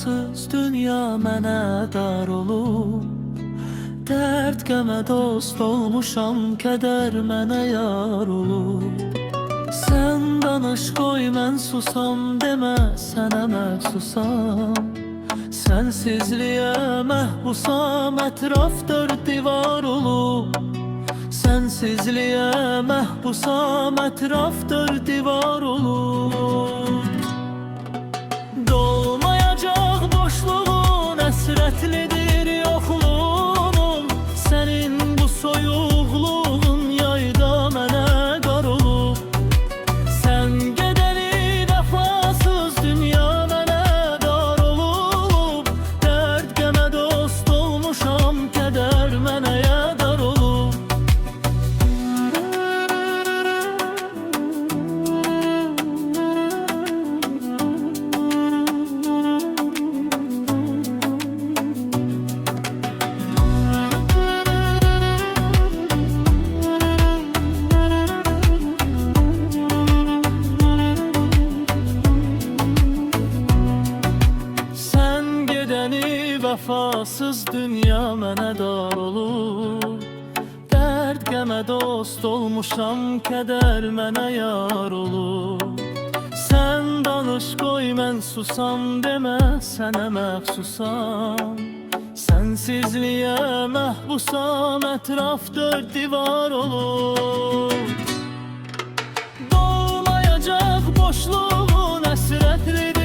Vəfasız dünya mənə dar olub, dərd qəmə dost olmuşam, kədər mənə yar olub. Sən danış qoy mən susam, demə sənə məxsusam. Sensizliyə məhbusam, ətraf dörd divar olub. Sensizliyə məhbusam, ətraf dörd divar olub. Dolmayacaq boşluğun, əsrətlidir yoxluğun. Sənin bu soyuqluğun yayda mənə qar olub. Sən gedəni vəfasız dünya mənə dar olub. Dərd qəmə dost olmuşam, kədər mənə yadar olub. Vəfasız dünya mənə dar olub. Dərd qəmə dost olmuşam, kədər mənə yar olub. Sən danış qoy mən susam, demə sənə məxsusam. Sensizliyə məhbusam, ətraf dörd divar olub. Dolmayacaq boşluğun, əsrətlidir